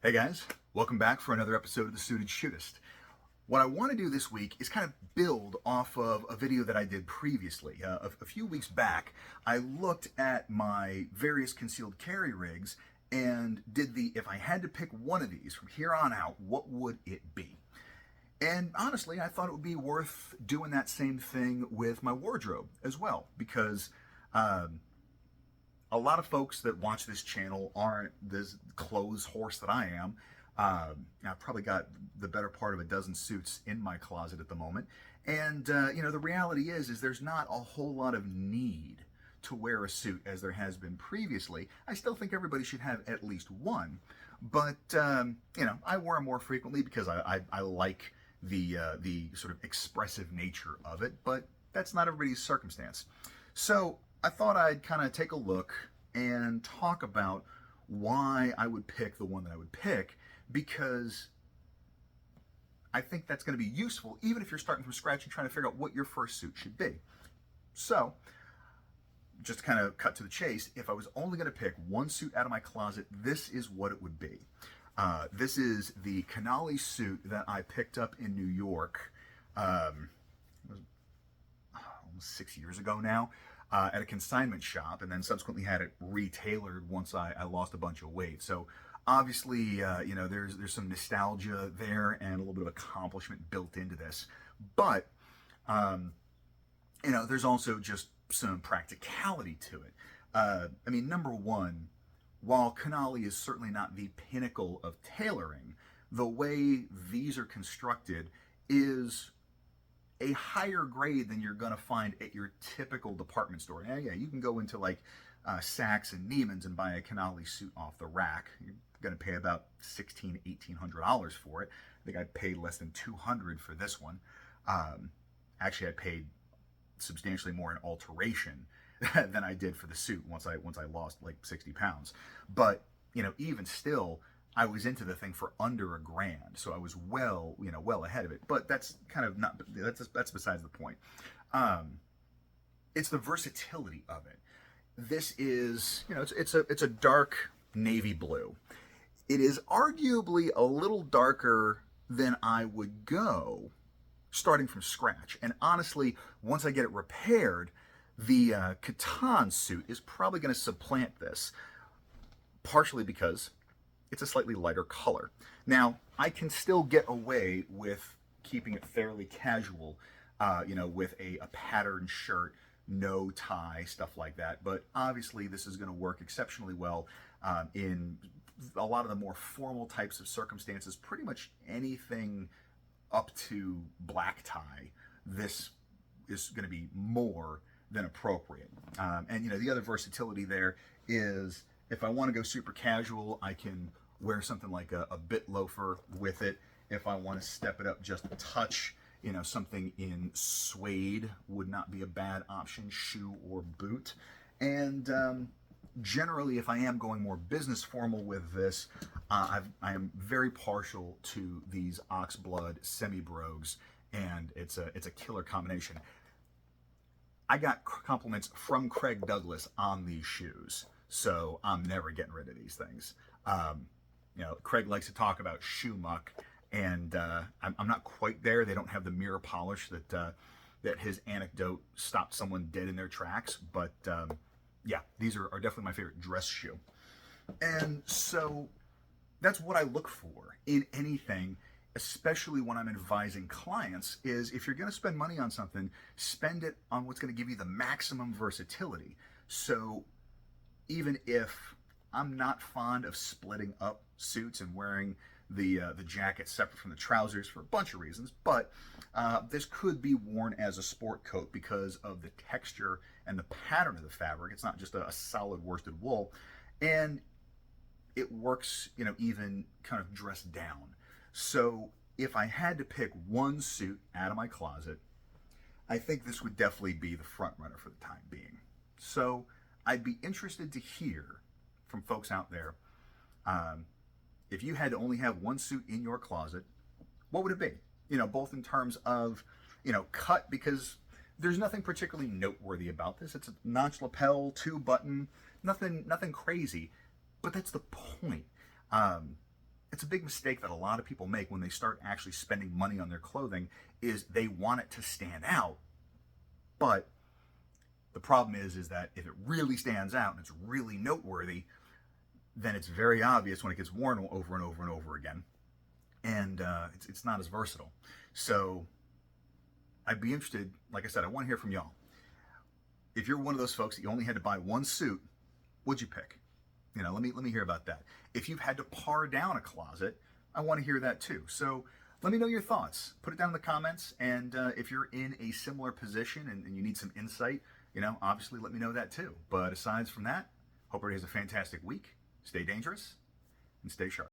Hey guys, welcome back for another episode of The Suited Shootist. What I want to do this week is kind of build off of a video that I did previously. A few weeks back, I looked at my various concealed carry rigs and did the, if I had to pick one of these from here on out, what would it be? And honestly, I thought it would be worth doing that same thing with my wardrobe as well, because a lot of folks that watch this channel aren't this clothes horse that I am. I've probably got the better part of a dozen suits in my closet at the moment. And, the reality is there's not a whole lot of need to wear a suit as there has been previously. I still think everybody should have at least one. But, I wear them more frequently because I like the sort of expressive nature of it. But that's not everybody's circumstance. So I thought I'd kind of take a look and talk about why I would pick the one that I would pick, because I think that's going to be useful even if you're starting from scratch and trying to figure out what your first suit should be. So, just to kind of cut to the chase, if I was only going to pick one suit out of my closet, this is what it would be. This is the Canali suit that I picked up in New York almost 6 years ago now. At a consignment shop, and then subsequently had it retailored once I lost a bunch of weight. So obviously, there's some nostalgia there and a little bit of accomplishment built into this. But, there's also just some practicality to it. Number one, while Canali is certainly not the pinnacle of tailoring, the way these are constructed is a higher grade than you're going to find at your typical department store. Now, yeah, you can go into like Saks and Neiman's and buy a Canali suit off the rack. You're going to pay about $1,600, $1,800 for it. I think I paid less than $200 for this one. Actually, I paid substantially more in alteration than I did for the suit once I lost like 60 pounds. But even still, I was into the thing for under $1,000, so I was well ahead of it. But that's kind of not, that's besides the point. It's the versatility of it. This is, it's a dark navy blue. It is arguably a little darker than I would go starting from scratch. And honestly, once I get it repaired, the Catan suit is probably going to supplant this, partially because it's a slightly lighter color. Now, I can still get away with keeping it fairly casual, with a patterned shirt, no tie, stuff like that. But obviously, this is going to work exceptionally well in a lot of the more formal types of circumstances. Pretty much anything up to black tie, this is going to be more than appropriate. And the other versatility there is, if I want to go super casual, I can wear something like a bit loafer with it. If I want to step it up just a touch, something in suede would not be a bad option, shoe or boot. And generally, if I am going more business formal with this, I am very partial to these oxblood semi-brogues, and it's a killer combination. I got compliments from Craig Douglas on these shoes, so I'm never getting rid of these things. Craig likes to talk about shoe muck, and I'm not quite there. They don't have the mirror polish that his anecdote stopped someone dead in their tracks, but yeah, these are definitely my favorite dress shoe. And so that's what I look for in anything, especially when I'm advising clients, is if you're going to spend money on something, spend it on what's going to give you the maximum versatility. So even if I'm not fond of splitting up suits and wearing the jacket separate from the trousers for a bunch of reasons, but this could be worn as a sport coat because of the texture and the pattern of the fabric. It's not just a solid worsted wool, and it works, even kind of dressed down. So if I had to pick one suit out of my closet, I think this would definitely be the front runner for the time being. So I'd be interested to hear from folks out there, if you had to only have one suit in your closet, what would it be? Both in terms of, cut, because there's nothing particularly noteworthy about this. It's a notch lapel, 2-button, nothing crazy, but that's the point. it's a big mistake that a lot of people make when they start actually spending money on their clothing is they want it to stand out. But the problem is that if it really stands out and it's really noteworthy, then it's very obvious when it gets worn over and over and over again. And it's not as versatile. So I'd be interested, like I said, I want to hear from y'all. If you're one of those folks that you only had to buy one suit, what'd you pick? You know, let me hear about that. If you've had to par down a closet, I want to hear that too. So let me know your thoughts. Put it down in the comments. And if you're in a similar position and you need some insight, you know, obviously let me know that too. But aside from that, hope everybody has a fantastic week. Stay dangerous and stay sharp.